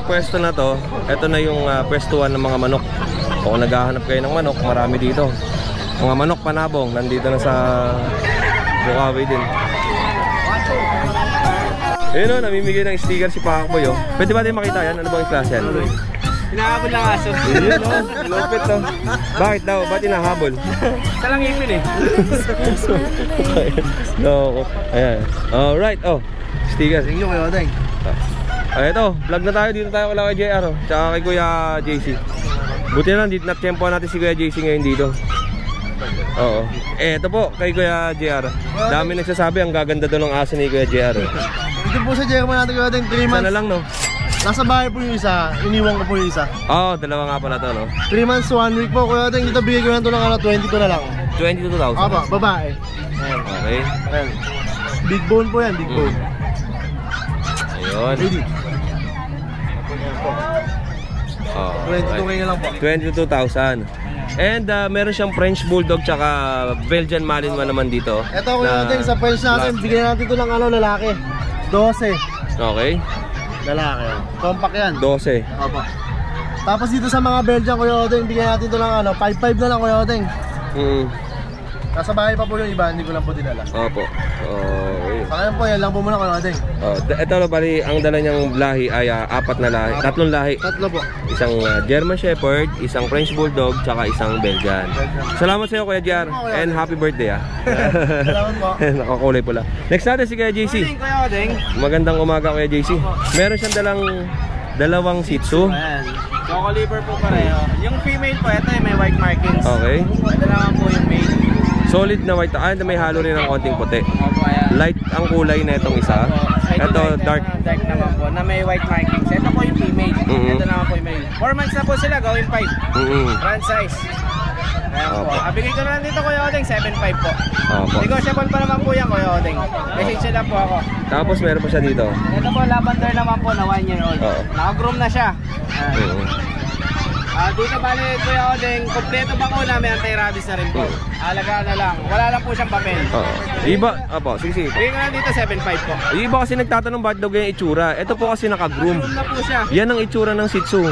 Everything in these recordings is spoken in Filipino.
pwesto na to, ito na yung pwestuhan ng mga manok. Kung naghahanap kayo ng manok, marami dito. Mga manok panabong, nandito na sa Bukawi din. Ayun o, namimigay ng sticker si Pakboy o. Pwede ba din makita yan? Ano bang klase yan? Hinahabol lang aso. Yun o, lupit o. Bakit daw? Ba't hinahabol? Isa lang ipin eh. No, ayan. Alright, oh. Sticker. Thank you kayo, Odeng. Ito, vlog na tayo. Dito tayo wala kay JR o. Tsaka kay Kuya JC. Buti na lang, dito na-tempo natin si Kuya JC ngayon dito. Oo. Ito po, kay Kuya JR. Dami nagsasabi, ang gaganda doon ng aso ni Kuya JR. Dito po sa JR natin kayo, Odeng, 3 months. Sana lang, no? Nasa bahay po yung isa, iniwan ko po yung isa. Oo, dalawa nga pala to, no? 3 months, 1 week po, Kuya Odeng. Dito bigay ko na ito ng 22 na lang. 22,000? Aba, babae. Okay. Ayan. Big bone po yan, big bone. Ayun. Ready. Oh, 22K na lang po. 22,000. And meron siyang French Bulldog tsaka Belgian Malinois naman dito. Ito Kuya Odeng, sa French natin, bigyan natin ito ng lalaki. 12. Okay. Lalaki. Compact yan. 12. Opo. Tapos dito sa mga Belgian, Kuya Odeng, bigyan natin ito ng 5-5 na lang, Kuya Odeng. Nasa bahay pa po yung iba, hindi ko lang po dinala. Opo. Okay. Sa ngayon po, yan lang po muna, Kuya Odeng. Ito bali, ang dala niyang lahi ay 4 na lahi. 3 lahi. 3 po. Isang German Shepherd, isang French Bulldog, tsaka isang Belgian. Salamat sa iyo, Kuya JR. And happy birthday, Salamat po. Nakakulay pula. Next natin si Kuya JC. Kuya Odeng. Magandang umaga, Kuya JC. Meron siyang dalawang Shih Tzu. Ayan. Choco liver po pareho. Yung female po, ito may white markings. Okay. Ito naman po yung male. Solid na white. May halo rin ng konting puti. Opo, ayan. Light ang kulay na itong isa. Ito dark. Dark naman po, na may white markings. Ito po yung female. Ito naman po yung male. 4 months na po sila, gawin 5. Run size. Ayan po. Bigay ko na lang dito, Kuya Odeng, 7.5 po. Negotiable pa naman po yan, Kuya Odeng. Message lang po ako. Tapos meron pa siya dito. Ito po, lavender naman po na 1 year old. Naka-groom na siya. Dito bali, Kuya Odeng, kompleto bakuna, may anti-rabies na rin po. Alagaan na lang. Wala lang po siyang papel. Iba, sige. Bigay ko lang dito, 7.5 po. Iba kasi nagtatanong bakit daw ganyan itsura. Ito po kasi naka-groom. Naka-groom na po siya. Yan ang itsura ng Shih Tzu.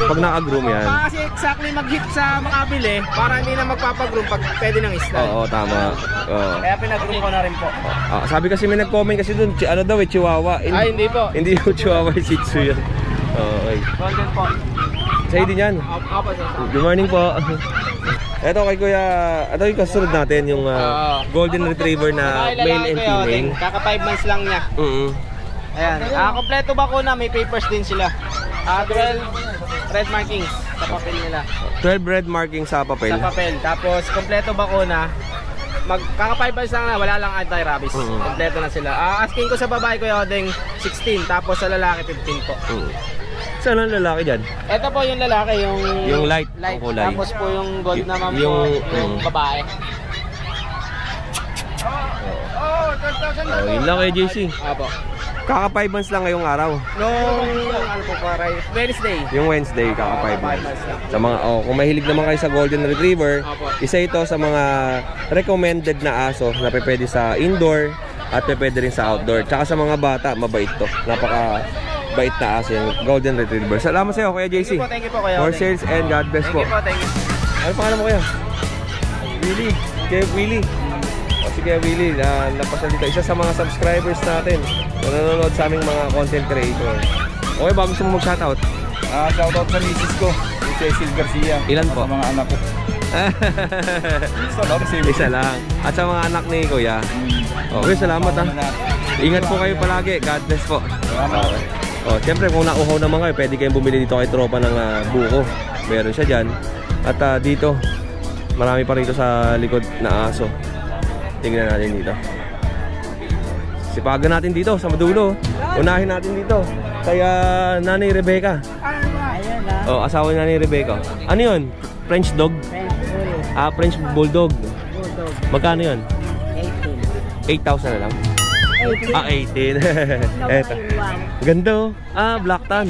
Pag naka-groom yan. Kasi exactly mag-hit sa makabili para hindi na magpapagroom pag pwede nang style. Oo, tama. Kaya pinag-groom ko na rin po. Sabi kasi may nag-comment kasi dun, ano daw Chihuahua. Ay, hindi po. Hindi yung Chihuahua yung Shih Tzu yan. Okay. Golden po. Sa'yo din yan. Good morning po. Ito kay Kuya, ito yung kasunod natin, yung Golden Retriever na male and female. Kaka 5 months lang niya. Ayan. Kompleto bakuna, may papers din sila. 12 red markings sa papel nila. 12 red markings sa papel. Sa papel. Tapos kompleto bakuna. Kaka 5 months lang na, wala lang anti-rabies. Kompleto na sila. Asking ko sa babae, Kuya Odeng, 16. Tapos sa lalaki, 15 po. Saan ang lalaki dyan? Ito po yung lalaki, yung light ang kulay. Tapos po yung gold naman po, yung babae. Yun lang kay JC. Apo. Kaka 5 months lang ngayong araw. Wednesday. Yung Wednesday, kaka 5 months. Sa mga, kung mahilig naman kayo sa Golden Retriever, isa ito sa mga recommended na aso na pwede sa indoor at pwede rin sa outdoor. Tsaka sa mga bata, mabait to. Napaka-bait na aso yung Golden Retriever. Salamat sa iyo, Kuya JC. Thank you po, Kuya. More sales and God bless po. Thank you. Ano pangalan mo, Kuya? Willie. Kuya Willie. Sige, Willie, napasan dito. Isa sa mga subscribers natin na nanonood sa aming mga content creator. Okay, bago gusto mo mag-shoutout? Shoutout sa misis ko, si Cecil Garcia. Ilan po? Sa mga anak ko. Isa lang. At sa mga anak ni Kuya. Okay, salamat Ingat po kayo palagi. God bless po. Siyempre, kung nauhaw naman kayo, pwede kayong bumili dito kay tropa ng buko. Meron siya dyan. At dito, marami pa rito sa likod na aso. Tingnan natin dito. Sipagan natin dito sa madulo. Unahin natin dito. Kaya Nanay Rebecca. Asawa ni Nanay Rebecca. Ano yun? French dog? French Bulldog. Magkano yun? 8,000 na lang? 18. Eto. Ganda Black Tan.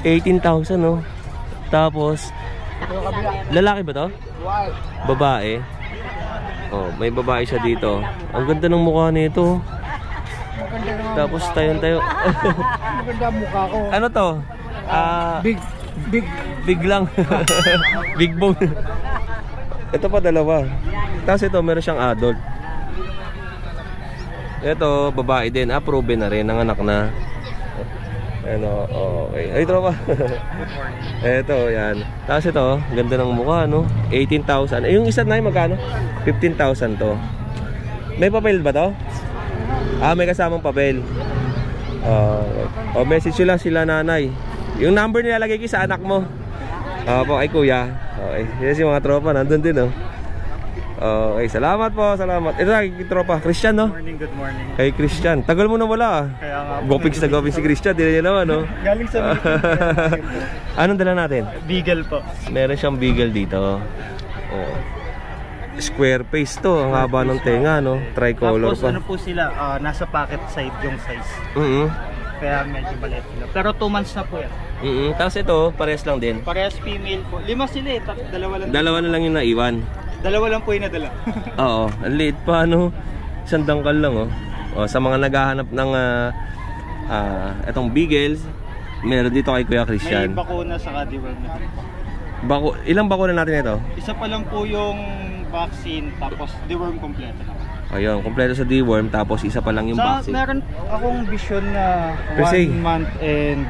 18,000 Tapos lalaki ba to? Babae. May babae siya dito. Ang ganda ng mukha nito. Tapos tayo. Maganda mukha ko. Ano to? Big lang. Big bone. Ito pa dalawa. Tapos ito meron siyang adult. Ito babae din. Proven na rin, nanganak na. Ano, okay. Ay, tropa. Ito, yan. Tapos ito, ganda ng mukha, no? 18,000. Yung isa na yung magkano? 15,000 to. May papel ba to? May kasamang papel. Message lang sila nanay. Yung number nilalagay ko sa anak mo. Po, ay kuya. Okay. Yes, yung mga tropa, nandun din, no? Okay, salamat po, salamat. Ito na, tropa, Christian, no? Good morning. Kay Christian. Tagal mo na wala, Kaya nga po. Gopix na Gopix si Christian, di na naman, no? Galing sa Anong dala natin? Beagle po. Meron siyang beagle dito. Square face to, ang haba ng tenga, no? Tricolor Tapos pa. ano po sila, nasa pocket side yung size. Kaya medyo maliit sila. Pero 2 months na po yan. Tapos ito, pares lang din. Parehas female po. 5 sila eh, Dalawa na lang yung naiwan. Dalawa lang po yung nadala. Oo, ang liit pa, no? Isang dangkal lang, sa mga naghahanap ng itong beagles, meron dito kay Kuya Christian. May bakuna sa deworm na. Ilang bakuna natin ito? Isa pa lang po yung vaccine, tapos deworm kompleto na. Ayun, kompleto sa deworm, tapos isa pa lang yung vaccine. Meron akong vision na 1 month and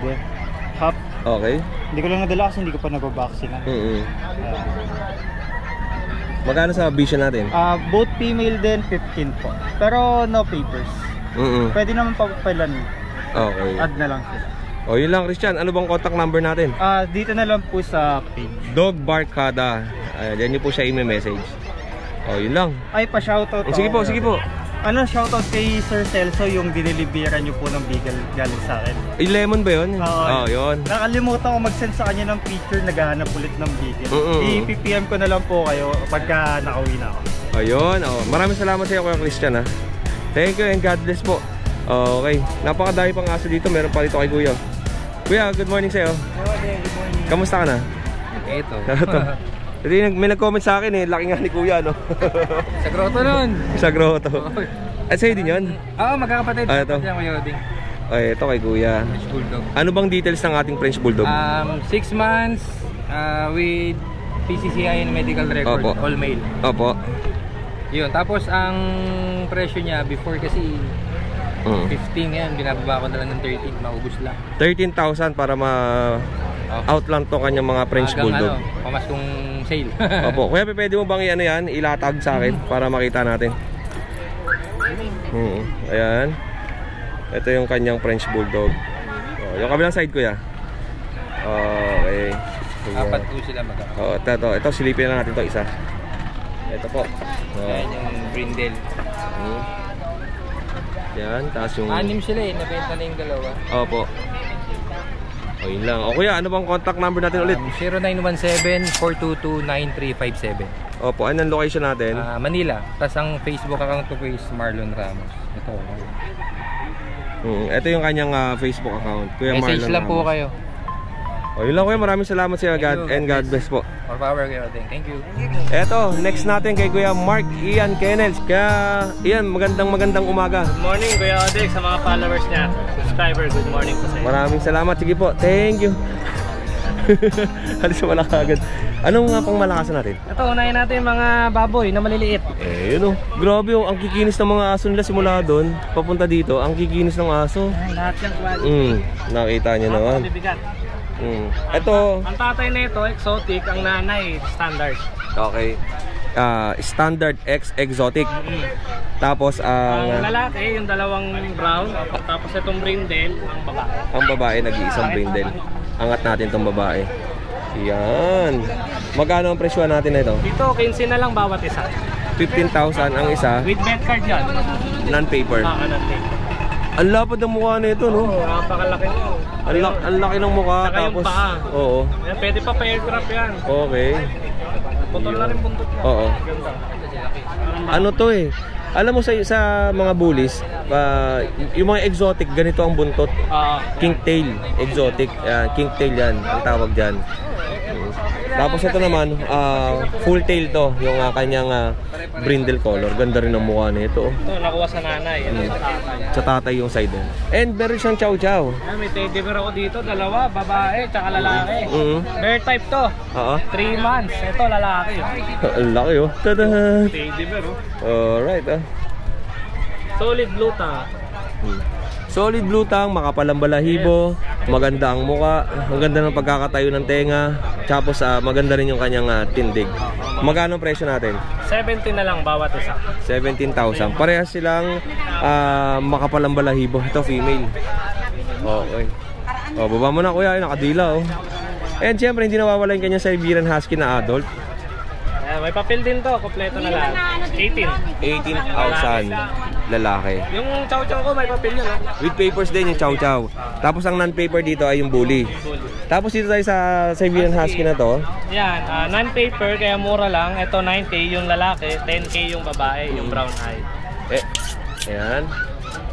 half. Okay. Hindi ko lang nadala kasi hindi ko pa nag-vaccine. Magkano sa vision natin? Both female din, 15 po. Pero no papers. Pwede naman papapilan. Okay. Add na lang sila. Yun lang, Christian. Ano bang contact number natin? Dito na lang po sa page. Dog Barkada. Diyan niyo po siya i-message. Yun lang. Ay, pa-shoutout. Sige po, sige po. Shoutout kay Sir Celso, yung diniliberan niyo po ng beagle galing sa akin. Lemon ba yun? Yun. Nakalimutan ko mag-send sa kanya ng picture, naghahanap ulit ng beagle. I-PPM ko na lang po kayo pagka nakauwi na ako. Ayun. Maraming salamat sa iyo, Kuya Christian, ha. Thank you and God bless po. Okay. Napakadami pang aso dito. Meron pa dito kay Kuya. Kuya, good morning sa iyo. Good morning. Kamusta ka na? Ito. May nag-comment sa akin eh, laki nga ni Kuya, no? Sa grotto nun. Sa grotto. At sa'yo din yun? Oo, magkakapatid. Ito. Ito kay Kuya. French Bulldog. Ano bang details ng ating French Bulldog? 6 months with PCCI and medical record. Opo. All male. Opo. Yun, tapos ang presyo niya before kasi 15 yan, binababa ko na lang ng 13, maubos lang. 13,000 para out lang to kanyang mga French Bulldog. Pamaskong sale. Opo. Kuya, pwede mo bang ilatag sa akin para makita natin? Ayan. Ito yung kanyang French Bulldog. Yung kabilang side, Kuya. Okay. Apat po sila magkakapatid. Ito, silipin na natin to isa. Ito po. Ayan yung brindle. Yan, taas yung... 6 sila eh, nabenta na yung dalawa. Opo. Yun lang. Kuya, ano bang contact number natin ulit? 0917-422-9357. Opo, ano ang location natin? Manila. Tapos ang Facebook account ko is Marlon Ramos. Ito. Ito yung kanyang Facebook account. Kuya Marlon Ramos. Message lang po kayo. Yun lang, Kuya. Maraming salamat sa God and God bless po. More power kayo. Thank you. Eto, next natin kay Kuya Mark Ian Kennels. Kaya, Ian, magandang umaga. Good morning, Kuya Odex, sa mga followers niya. Subscriber, good morning po sa iyo. Maraming salamat. Sige po. Thank you. Halos wala kagad. Anong nga pang malakasan natin? Ito, unahin natin mga baboy na maliliit. Yun o. Grabe ang kikinis ng mga aso nila simula doon. Papunta dito, ang kikinis ng aso. Lahat yung quality. Nakita nyo naman. Bibigat. Ito. Ang tatay na ito, exotic. Ang nanay, standard. Okay. Standard X exotic. Tapos ang lalaki, yung dalawang brown. Tapos itong brindle, ang babae. Ang babae, nag-iisang brindle. Angat natin itong babae. Yan. Magkano ang presyo natin na ito? Dito, 15 na lang bawat isa. 15,000 ang isa. With bed card yan. Non-paper. Non-paper. Ang lapad ng mukha nito, no? Napakalaki nyo. Ang laki ng mukha. Saka tapos, yung paa. Oo. Yan, pwede pa pa-aircraft yan. Okay. Putol na rin buntot niya. Oo. Ganda. Ano to eh? Alam mo sa mga bullies, yung mga exotic, ganito ang buntot. King tail, exotic. King tail yan, ang tawag dyan. Tapos ito naman, full tail to, yung kanyang brindle color. Ganda rin ang mukha nito. Ito, nakuha sa nanay. Sa tatay yung side din. And meron siyang chow chow. May teddy bear ako dito, dalawa, babae, tsaka lalaki. Bear type to. 3 months. Ito, lalaki. Ang laki oh. Tada! Teddy bear oh. Alright Solid blue tang. Solid blue tang, makapal ang balahibo, maganda ang muka, ang ganda ng pagkakatayo ng tenga, tapos maganda rin yung kanyang tindig. Magkano ang presyo natin? 17 na lang bawat isa. 17,000. Parehas silang makapal ang balahibo. Ito female. Okay. Oh, baba mo na kuya, nakadila oh. And syempre hindi nawawala yung kanyang Siberian Husky na adult. May papel din to, kompleto na lang. 18,000 lalaki. Yung chow chow ko may papel yun With papers din yung chow chow. Tapos ang non-paper dito ay yung bully. Tapos dito tayo sa Siberian Husky na to. Yan, non-paper kaya mura lang. Ito 9K yung lalaki, 10K yung babae, yung brown eye. Ayan.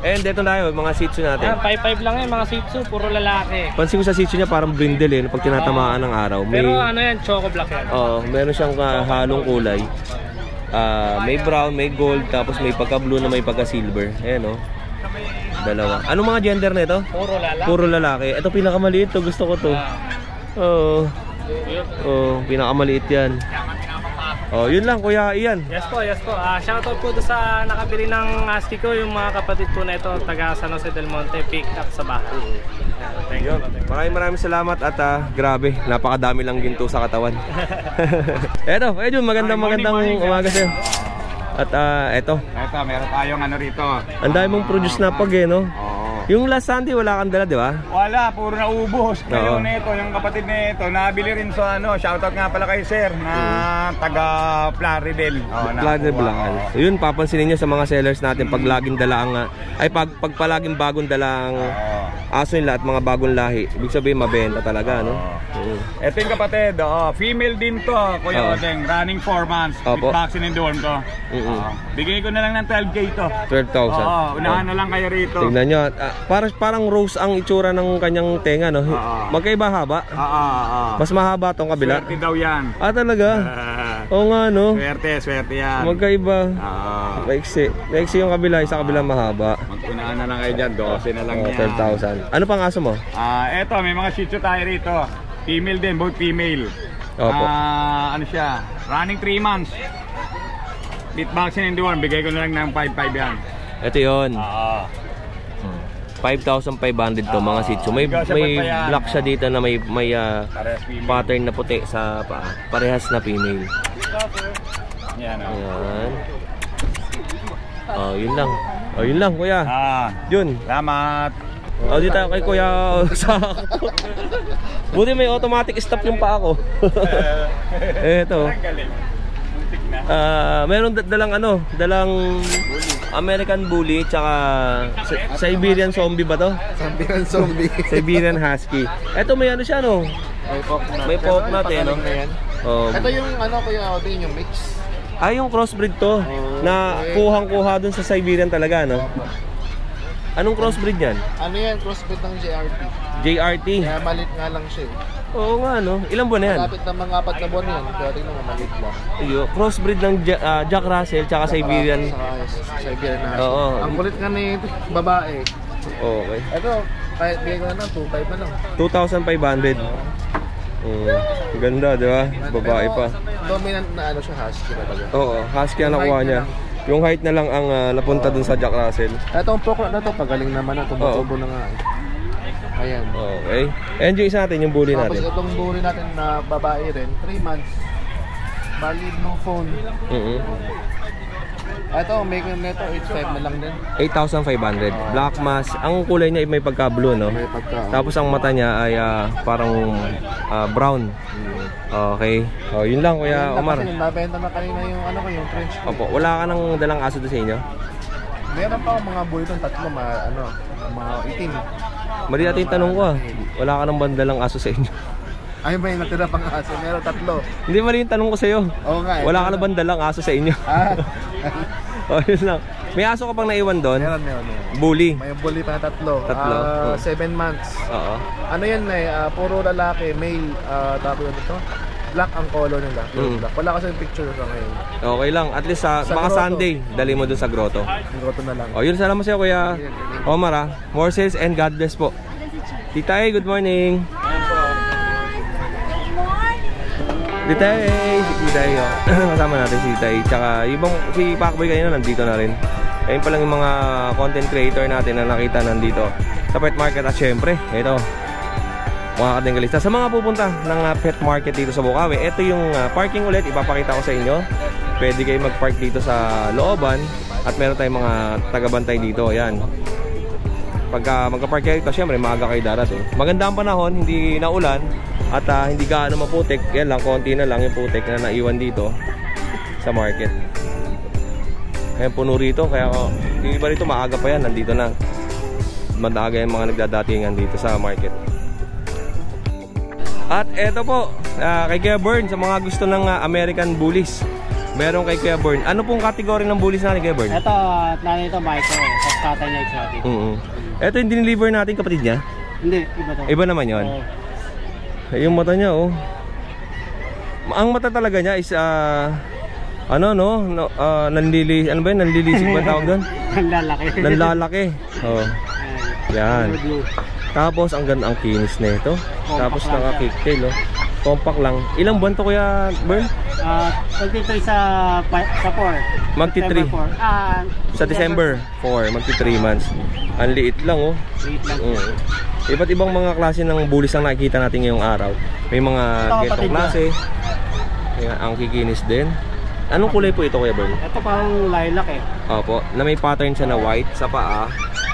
And ito na yun, mga Shih Tzu natin. 5-5 lang mga Shih Tzu, puro lalaki. Pansin ko sa Shih Tzu niya parang brindle pag tinatamaan ng araw. Pero ano yan, choco black yan. Meron siyang halong kulay. May brown, may gold, tapos may pagka-blue na may pagka-silver. Ayan dalawa. Anong mga gender na ito? Puro lalaki. Puro lalaki. Ito pinakamaliit to, gusto ko to. Pinakamaliit yan. Yun lang Kuya Ian. Yes po. Shoutout po doon sa nakabili ng husky ko, yung mga kapatid po na ito, taga San Jose del Monte, pick up sa bahay. Thank you. Maraming salamat at grabe, napakadami lang ginto sa katawan. Eto, ayun, magandang umaga sa'yo. At eto, meron tayong ano rito. ang dami mong produce na pag no? Yung last Sunday wala kang dala, di ba? Wala, puro naubos. Ngayon nito, yung kapatid nito, nabili rin sa shoutout nga pala kay sir na taga Plaridel. Plaridel Bulacan. Yun, papansinin nyo sa mga sellers natin pag laging dala ang pag palaging bagong dala ang aso nila at mga bagong lahi. Ibig sabihin mabenta talaga, no? Ito yung kapatid, female din to, Kuya Odeng, running 4 months. With vaccine and dorm to. Bigay ko na lang ng 12K to. 12,000. Unahan na lang kayo rito. Tignan nyo, parang rose ang itsura ng kanyang tenga, no? Magkaiba haba? Mas mahaba tong kabila? Swerte daw yan. Talaga? Oo nga, no? Swerte yan. Magkaiba. Maiksi yung kabila, isa kabila mahaba. Mag-unahan na lang kayo dyan, 12 na lang yan. 12,000. Ano pang aso mo? Eto, may mga Shih Tzu tayo rito. Female din, both female. Ano siya? Running 3 months. With vaccine and deworm, bigay ko na lang ng 5,500 yan. Ito yun. 5,500 to mga Shih Tzu. May black siya dito na may pattern na puti sa paa. Parehas na female. Yan. Yun lang. Yun lang kuya. Yun. Salamat. Dito tayo kay kuya. Buti may automatic stop yung paa ko. Eto. Meron dalang American Bully tsaka Siberian Zombie ba to? Siberian Zombie. Siberian Husky. Ito may ano siya no? May poke nut no? Ito yung Kuya Odin, yung mix. Yung crossbreed to na kuhang-kuha dun sa Siberian talaga no? Anong crossbreed yan? Ano yan? Crossbreed ng JRT. JRT? Kaya malit nga lang siya. Oo nga no? Ilang buwan na yan? Malapit na mga 4 na buwan yan. Kaya tingnan mo, malit lang. Crossbreed ng Jack Russell tsaka Siberian. Siberian na. Oo. Ang kulit nga ni babae. Okay. Ito, kahit bigay ko na lang, 2,500 na lang. 2,500. Ganda, di ba? Babae pa. Dominant na siya, husky talaga. Oo, husky ang nakuha niya. Yung height na lang ang napunta dun sa Jack Russell. Itong poke na to, pagaling naman na. Tumutubo na nga. Ayan. Okay. And yung isa natin, yung bully natin. Tapos itong bully natin na babae rin, 3 months. Bali, blue phone. Ito, make nito 8,500 na lang din. 8,500. Black mask. Ang kulay niya ay may pagka-blue, no? May pagka. Tapos ang mata niya ay parang brown. Okay. Yun lang Kuya Omar. Kasi nabenta na kanina yung yung French. Opo, wala ka nang dalang aso doon sa inyo? Meron pa akong mga bully doon, 3, mga itim. Mali natin yung tanong ko Wala ka nang bandalang aso sa inyo? Ay, may natira pang aso. Meron 3. Hindi, mali yung tanong ko sa'yo. Oo nga. Wala ka nang bandalang aso sa inyo? Yun lang. May aso ka pang naiwan doon? Meron. Bully? May bully pa na 3. 7 months. Oo. Ano yan puro lalaki, male, tapos ito? black ang color nila. Black. Wala kasi yung picture sa ngayon. Okay lang. At least sa mga Sunday, dali mo dun sa grotto. Grotto na lang. O yun, salamat sa'yo Kuya Omar ha. More sales and God bless po. Titay, good morning. Titay, kasama natin si Titay. Tsaka ibang si Pacboy kanina nandito na rin. Ayun pa lang yung mga content creator natin na nakita nandito sa pet market. At syempre, ito mga katinggalista, sa mga pupunta ng pet market dito sa Bukawi, ito yung parking ulit, ipapakita ko sa inyo. Pwede kayo mag-park dito sa looban. At meron tayong mga tagabantay dito. Ayan. Pagka magka-park kayo dito, syempre maaga kayo darating. Maganda ang panahon, hindi naulan. At hindi gaano maputik. Yan lang, konti na lang yung putik na naiwan dito sa market. Ayan, puno rito. Kaya yung iba rito maaga pa yan, nandito na. Madaga yung mga nagdadatingan dito sa market. At eto po, kay Kuya Bern, sa mga gusto ng American Bullies, meron kay Kuya Bern. Ano pong kategory ng bullies natin, Kuya Bern? Ito, ito micro. Tatay niya exotic. Ito yung diniliver natin, kapatid niya? Hindi, iba to. Iba naman yun. Yung mata niya, oh. Ang mata talaga niya is ano no, ano ba yun? Nanlilisig ba tawag doon? Nanlalaki. Nanlalaki. Oh. Yan. Tapos ang ganda ang kinis na ito. Tapos naka-kicktail, oh. Compact lang. Ilang buwan to Kuya Bern? Magti-3 sa 4. Magti-3. Sa December 4, magti-3 months. Ang liit lang, oh. Liit lang. Iba't ibang mga klase ng bullies ang nakikita natin ngayong araw. May mga getong klase. Ang kikinis din. Anong kulay po ito Kuya Bern? Ito parang lilac eh. Opo, na may pattern siya na white sa paa,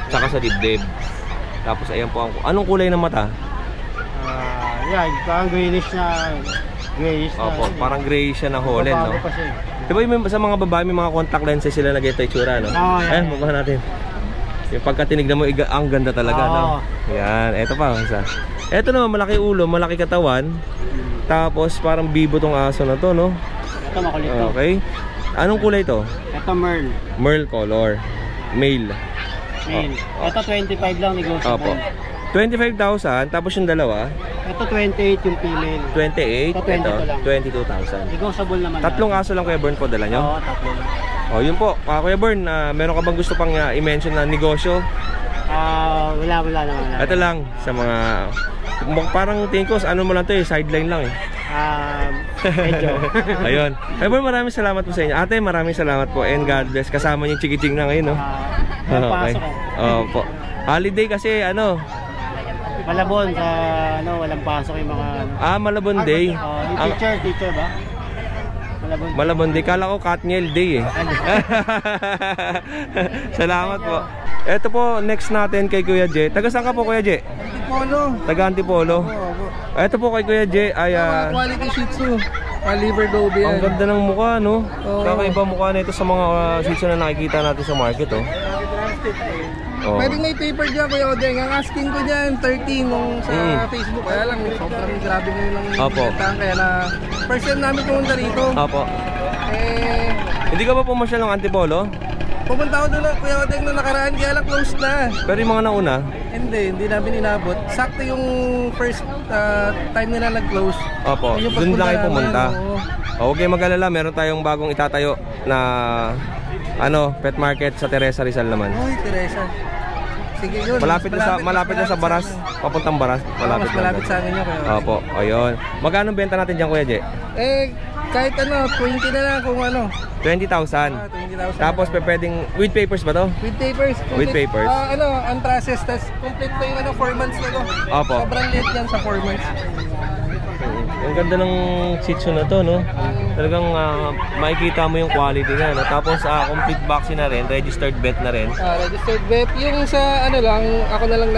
tsaka sa dibdib. Tapos ayan po ang... Anong kulay ng mata? Yan, parang greenish na... Grayish na. Opo, parang grayish siya na holland, no? Diba yung sa mga babae may mga contact lenses sila na ganito itsura, no? Ayan, baba natin. Yung pagka tinignan mo, ang ganda talaga, no? Yan, eto pa, isa. Eto naman, malaki ulo, malaki katawan. Tapos parang bibo tong aso na to, no? Ito makulit to. Okay. Anong kulay to? Ito merl. Merl color. Male. Male. Ito 25 lang negotiable. Opo. 25,000, tapos yung dalawa? Ito 28 yung female. 28? Ito 22 lang. 22,000. Negotiable naman. Tatlong aso lang Kuya Bern po dala nyo? Oo, tatlo lang. Oh, yun po. Kuya Bern, meron ka bang gusto pang i-mention na negosyo? Wala naman. Ito lang sa mga parang tingin ko ano mo lang to sideline lang eh. Medyo. Ayun. Kuya Bern, maraming salamat po sa inyo. Ate, maraming salamat po and God bless. Kasama niyo yung chikiting na ngayon, no? Okay. Po. Holiday kasi Malabon sa walang pasok yung mga Malabon Day. Yung teacher ba? Malabon Day. Kala ko Katniel Day eh. Salamat po. Ito po next natin kay Kuya J. Taga saan ka po Kuya J? Antipolo. Taga Antipolo. Ito po kay Kuya J ay quality Shih Tzu. Liver Dobby yan. Ang ganda ng mukha, no? Kakaiba mukha nito sa mga Shih Tzu na nakikita natin sa market, oh. Pwedeng may paper dyan Kuya Odeng. Ang asking ko dyan 13 nung sa Facebook. Kaya lang sobrang grabe ngayon ng bentahan. Kaya na first time namin pumunta rito. Opo. Hindi ka ba pumasyal ng Antipolo? Pumunta ako doon Kuya Odeng nung nakaraan. Kaya lang closed na. Pero yung mga nauna? Hindi namin inabot. Sakto yung first time nila nag-close. Opo, doon lang kayo pumunta. Huwag kayong mag-alala, meron tayong bagong itatayo na pet market sa Teresa Rizal naman. Uy, Teresa. Sige yun. Malapit na sa Baras, papuntang Baras. Malapit sa amin yun. Opo, ayun. Magkano benta natin dyan Kuya J? Kahit 20 na lang kung 20,000. 20,000. Tapos pwedeng with papers ba to? With papers. With papers. Antraces, tas complete pa yung 4 months na to. Opo. Sobrang late yan sa 4 months. Ang ganda ng Shih Tzu na to, no? Talagang makikita mo yung quality niya, no? Tapos complete vaccine na rin, registered vet na rin. Registered vet. Yung sa ako na lang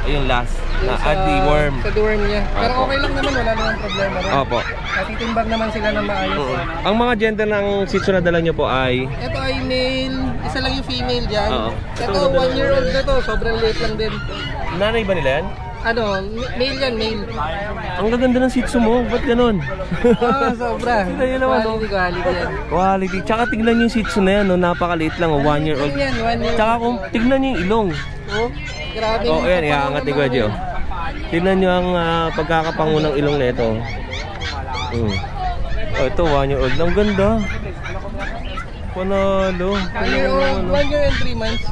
yung last, na deworm. Sa deworm niya. Pero okay lang naman, wala namang problema rin. Opo. Natitimbang naman sila na maayos. Ang mga gender ng Shih Tzu na dala nyo po ay? Ito ay male, isa lang yung female dyan. Ito 1-year-old na to, sobrang late lang din. Nanay ba nila yan? Male yan, male. Ang gaganda ng Shih Tzu mo, ba't ganun? Sobra. Quality yan. Quality. Tsaka tignan nyo yung Shih Tzu na yan, no? Napakaliit lang, 1-year-old. Tsaka kung tignan nyo yung ilong. Grabe. Ayan, iangat ni Kuya Tignan nyo ang pagkakapangunang ilong na ito. Oh, ito 1 year old. Ang ganda. Panalo. 1 year old, 1 year and 3 months.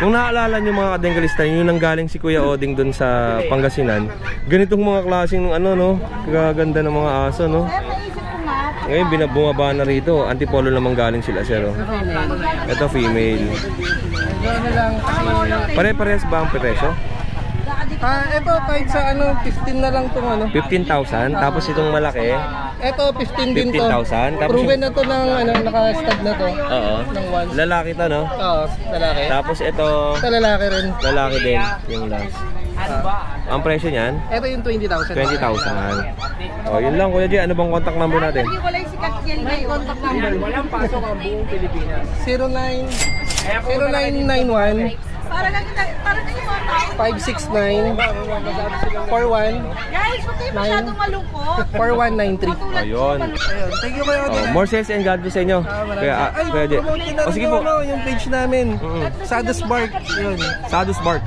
Kung naalala nyo mga kadengalista, yun ang galing si Kuya Oding dun sa Pangasinan. Ganitong mga klaseng ano, no? Kagaganda ng mga aso, no? Ngayon bumaba na rito. Antipolo naman galing sila, sir. Ito female. Pare-pares ba ang presyo? Ito kahit sa ano, 15 na lang itong ano. 15,000. Tapos itong malaki. Ito 15 din to. 15,000. Proven na to ng ano, naka-stud na to. Oo. Ng once. Lalaki to, no? Oo, lalaki. Tapos ito, Ito lalaki rin. lalaki din. Yung last. Ang presyo niyan? Ito yung 20,000. 20,000. Oh, yun lang Kuya J. Ano bang contact number natin? May contact number. Walang pasok ang buong Pilipinas. 0991 569 41 Guys, huwag kayo masyadong malungkot. 4193. Ayun. Thank you kayo. More sales and God bless sa inyo. Kuya J. Oh, sige po. Yung page namin. Sadus Bark. Yun. Sadus Bark.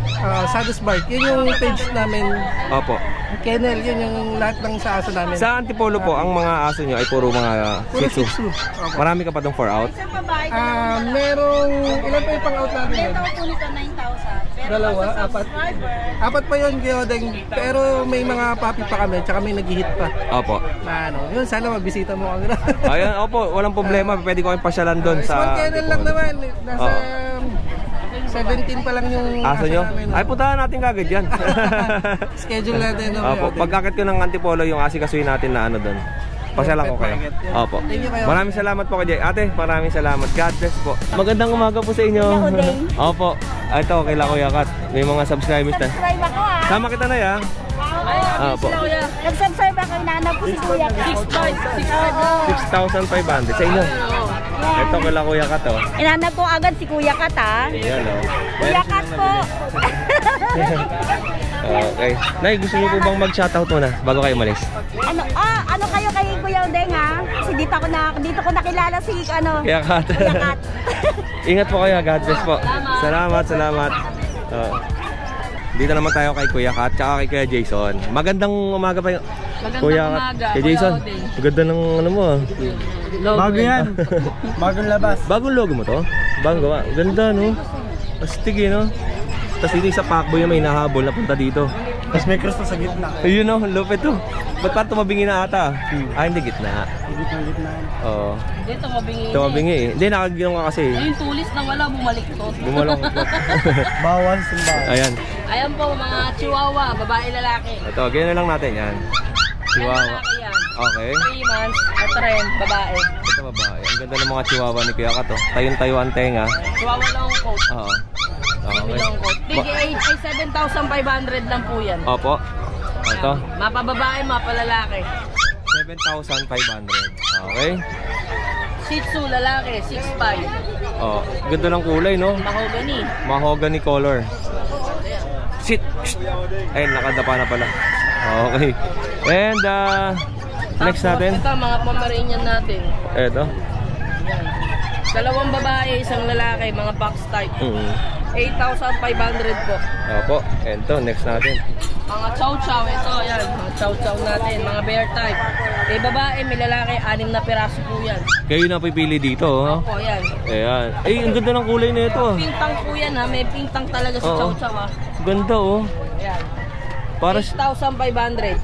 Sadus Bark. Yun yung page namin. Opo. Kennel. Yun yung lahat ng sa aso namin. Sa Antipolo po, ang mga aso nyo ay puro mga Shih Tzu. Marami ka pa itong 4 out? Merong, ilan pa yung pang-out natin yun? Ito po nito 9,000. Dalawa, apat. Apat pa yun, Kyodeng. Pero may mga puppy pa kami, tsaka may nag-hit pa. Opo. Na ano, yun, sana mabisita mo kami. Ayun, opo, walang problema. Pwede ko kayong pasyalan doon sa... Small kennel lang naman. Nasa 17 pa lang yung aso nyo? namin. Ay, puntahan natin kagad yan. Schedule natin. Opo, pagkakit ko ng Antipolo, yung asikasuhin natin na ano doon. Pasyalan ko kayo. Opo. Maraming salamat po kay Ate. Maraming salamat. God bless po. Magandang umaga po sa inyo. Opo. Ito, kay Kuya Kat. May mga subscribers na. Subscribe ako ah. Sama kita na ya. Opo. Nag-subscribe ako. Inaanap ko si Kuya Kat. 6,500 sa inyo. Ito, kay Kuya Kat oh. Inaanap ko agad si Kuya Kat ah. Ayan oh. Kuya Kat po. Okay. Nay, gusto niyo po bang mag-shoutout muna bago kayo umalis? Ano kayo kay Kuya Odeng ha? Kasi dito ko nakilala si Kuya Kat. Kuya Kat. Ingat po kayo, God bless po. Salamat. Dito naman tayo kay Kuya Kat tsaka kay Kuya Jason. Magandang umaga pa yung Kuya Kat. Kay Jason, maganda ng ano mo ah. Bago yan. Bagong labas. Bagong logo mo to? Bagong gawa. Ganda no? Astig no? Tapos dito sa Pacboy may nahabol na punta dito. Tapos may cross sa gitna. Ayun no, lupit to. Ba't parang tumabingi na ata? Hindi gitna. Gitna. Oo. Hindi, tumabingi. Tumabingi eh. Hindi, nakagilong ka kasi. Yung tulis na wala, bumalik to. Bumalong. Bawal simba. Ayan. Ayan po, mga chihuahua, babae, lalaki. Ito, ganyan na lang natin yan. Chihuahua. Lalaki yan. Okay. 3 months, ito rin, babae. Ito babae. Ang ganda ng mga chihuahua ni Kuya Kat. Tayong-tayo ang tenga. Chihuahua long coat. Oo. Okay. Long coat. PGH ay 7,500 lang po yan. Opo. Ito. Mapa babae, mapa lalaki. 7,500. Okay. Shih Tzu, lalaki, 6'5". Oh, ganda ng kulay, no? Mahogany. Mahogany color. Sit. Ayun, nakadapa na pala. Okay. And next natin. Ito, mga Pomeranian natin. Ito. Yan. 2 babae, 1 lalaki, mga box type. 8,500 po. Opo. Ito, next natin. Mga chow chow, ito yan. Mga chow chow natin, mga bear type. May babae, may lalaki, 6 na piraso po yan. Kayo na pipili dito, oh. Opo, yan. Ayan. Ay, ang ganda ng kulay na ito. Pintang po yan ha, may pintang talaga sa chow chow ha. Ganda, oh. Ayan. Para 8,500.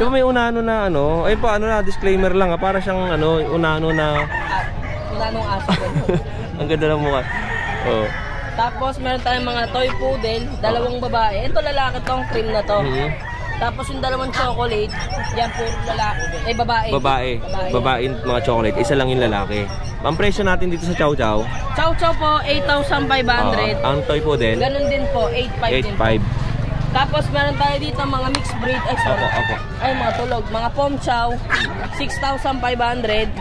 Diba may unano na ano? Ay pa, ano na, disclaimer lang ha. Para siyang ano, unano na... Unanong aso. Ang ganda ng mukha. Oh. Tapos meron tayong mga toy poodle, 2 babae. Ito lalaki tong cream na to. Tapos yung 2 chocolate, yan puro lalaki. Eh babae. Babae mga chocolate, isa lang yung lalaki. Ang presyo natin dito sa Chow Chow. Chow Chow po 8,500. Ang toy poodle. Ganun din po, 8,500 din po. Tapos meron tayo dito mga mixed breed. Ay sorry. Opo. Ay mga tulog, mga Pom Chow 6,500.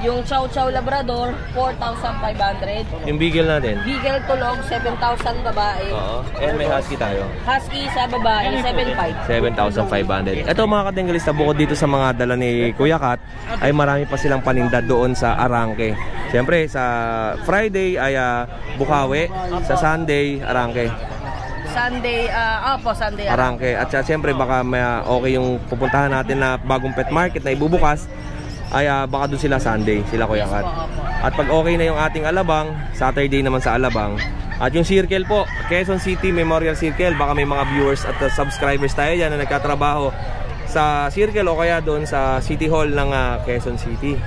Yung Chow Chow Labrador, 4,500. Yung Beagle natin? Beagle tulog, 7,000 babae. Oo. And may Husky tayo. Husky sa babae, 7,500. 7,500. Ito mga katinggalista, bukod dito sa mga dala ni Kuya Kat, ay marami pa silang paninda doon sa Arangke. Siyempre, sa Friday ay Bukawi, sa Sunday, Arangke. Sunday, Sunday. Arangke. At siyempre baka may, okay yung pupuntahan natin na bagong pet market na ibubukas, ay baka doon sila Sunday, sila Kuya Kat. At pag okay na yung ating Alabang, Saturday naman sa Alabang. At yung Circle po, Quezon City Memorial Circle, baka may mga viewers at subscribers tayo dyan na nagkatrabaho sa Circle o kaya doon sa City Hall ng Quezon City.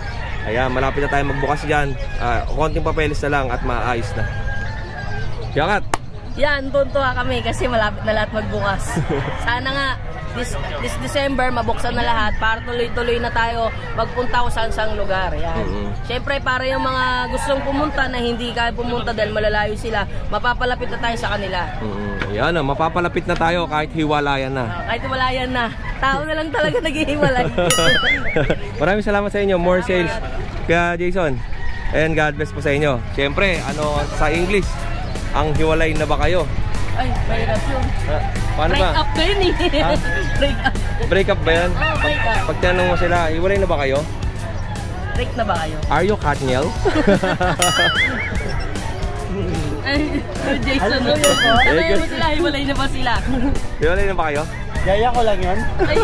Ayan, malapit na tayo magbukas dyan. Konting papeles na lang at maayos na. Kuya Kat. Yan, tuntua kami kasi malapit na lahat magbukas. Sana nga, this December, mabuksan na lahat para tuloy-tuloy na tayo magpunta kung saan-saang lugar. Yan. Siyempre, para yung mga gustong pumunta na hindi kaya pumunta dahil malalayo sila, mapapalapit na tayo sa kanila. Yan, mapapalapit na tayo kahit hiwalayan na. Kahit hiwalayan na. Tao na lang talaga naghihiwalay. Maraming salamat sa inyo. More sales. Kaya Jason, and God bless po sa inyo. Siyempre, sa English, ang hiwalay na ba kayo? Ay, mahirap yun. Paano break ba? Break up ba yun eh? Break up. Break up ba yan? Break up. Pag tinanong mo sila, hiwalay na ba kayo? Break na ba kayo? Are you Katniel? Ay, Jason, tanongin mo sila, hiwalay na ba sila? Hiwalay na ba kayo? Yaya ko lang yun. Ay,